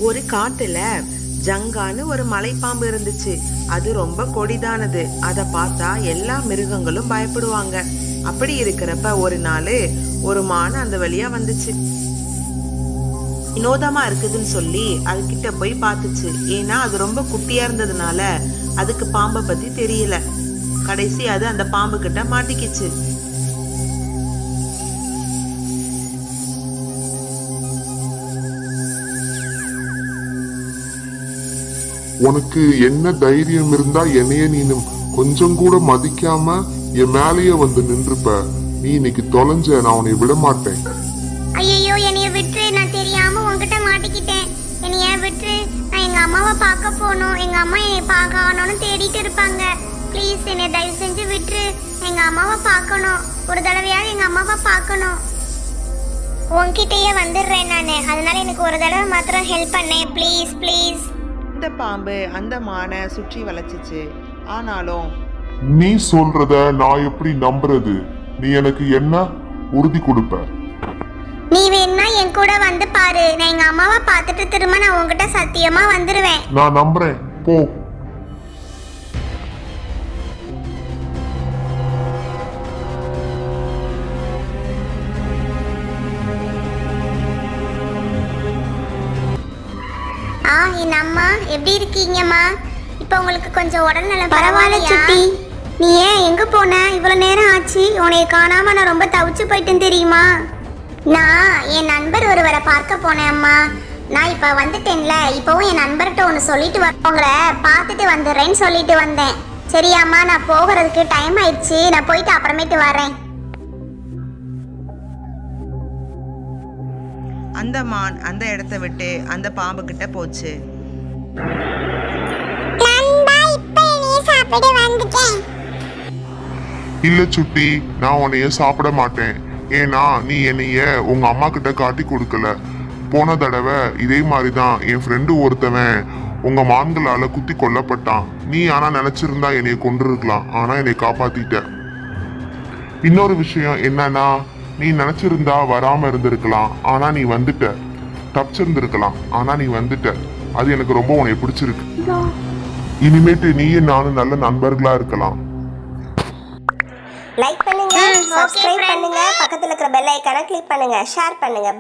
ஒரு காட்டுல ஜங்கான்னு ஒரு மலைப்பாம்பு இருந்துச்சு. அது ரொம்ப கொடிதானது. அதை பார்த்தா எல்லா மிருகங்களும் பயப்படுவாங்க. அப்படி இருக்கிறப்ப ஒரு நாள் ஒரு மான் அந்த வழியா வந்துச்சு. வினோதமா இருக்குதுன்னு சொல்லி அது கிட்ட போய் பார்த்துச்சு. ஏன்னா அது ரொம்ப குட்டியா இருந்ததுனால அதுக்கு பாம்பை பத்தி தெரியல. கடைசி அது அந்த பாம்பு கிட்ட மாட்டிக்கிச்சு. உனக்கு என்ன தைரியம் இருந்தா என்னைய நீ கொஞ்சம் கூட மதிக்காம என் மேலேயே வந்து நின்றுப்ப. நீ இன்னைக்கு தொலைஞ்ச, நான் உன்னை விட மாட்டேன். ஐயோ, என்னைய விட்டு, நான் தெரியாம உன்கிட்ட மாட்டிக்கிட்டேன். என்னைய விட்டு, நான் எங்க அம்மாவை பார்க்க போகணும். எங்க அம்மா என்னை பார்க்கணும்னு தேடிட்டு இருப்பாங்க. ப்ளீஸ் என்னை தயவு செஞ்சு விட்டு, எங்க அம்மாவை பார்க்கணும். ஒரு தடவையாவது எங்க அம்மாவை பார்க்கணும். உன்கிட்டயே வந்துடுறேன் நானு. அதனால எனக்கு ஒரு தடவை மாத்திரம் ஹெல்ப் பண்ணேன். Please please. இந்த பாம்பு அந்த மானை சுற்றி வளைச்சிச்சு. ஆனாலும் நீ சொல்றத நான் எப்படி நம்புறது? நீ எனக்கு என்ன உறுதி கொடுப்ப? நீ வேணா என் கூட வந்து பாரு. நான் எங்க அம்மாவை பார்த்துட்டு திரும்ப நான் உன்கிட்ட சத்தியமா வந்துருவேன். நான் நம்புறேன், போ. என் அம்மா எப்படி இருக்கீங்கம்மா? இப்போ உங்களுக்கு கொஞ்சம் உடல்நலம் பரவாயில்ல சுட்டி? நீ ஏன் எங்க போன? இவ்வளவு நேரம் ஆச்சு, உன்னைய காணாம நான் ரொம்ப தவிச்சு போயிட்டேன் தெரியுமா? நான் என் நண்பர் ஒருவரை பார்க்க போனேன் அம்மா. நான் இப்போ வந்துட்டேன்ல. இப்போவும் என் நண்பர்கிட்ட ஒன்று சொல்லிட்டு உங்களை பார்த்துட்டு வந்துடுறேன்னு சொல்லிட்டு வந்தேன். சரியாம்மா, நான் போகிறதுக்கு டைம் ஆயிடுச்சு. நான் போயிட்டு அப்புறமேட்டு வரேன். அந்த மான் அந்த இடத்த விட்டு அந்த பாம்பு கிட்ட போச்சு. இல்ல சுட்டி, நான் உன்னைய சாப்பிட மாட்டேன். ஏன்னா நீ என்னைய உங்க அம்மா கிட்ட காட்டி கொடுக்கல. போன தடவை இதே மாதிரிதான் என் ஃப்ரெண்டு ஒருத்தவன் உங்க மான்களால குத்தி கொல்லப்பட்டான். நீ ஆனா நினைச்சிருந்தா என்னைய கொண்டு இருக்கலாம். ஆனா என்னை காப்பாத்திட்ட. இன்னொரு விஷயம் என்னன்னா, நீ நினைச்சிருந்தா வராம இருந்திருக்கலாம். ஆனா நீ வந்துட்ட. தப்பிச்சிருந்திருக்கலாம். ஆனா நீ வந்துட்ட. அது எனக்கு ரொம்ப உன்னை பிடிச்சிருக்கு. இனிமேட்டு நீயும் நானும் நல்ல நண்பர்களா இருக்கலாம். லைக் பண்ணுங்க, சப்ஸ்கிரைப் பண்ணுங்க, பக்கத்துல இருக்கிற பெல் ஐகானை கிளிக் பண்ணுங்க, ஷேர் பண்ணுங்க.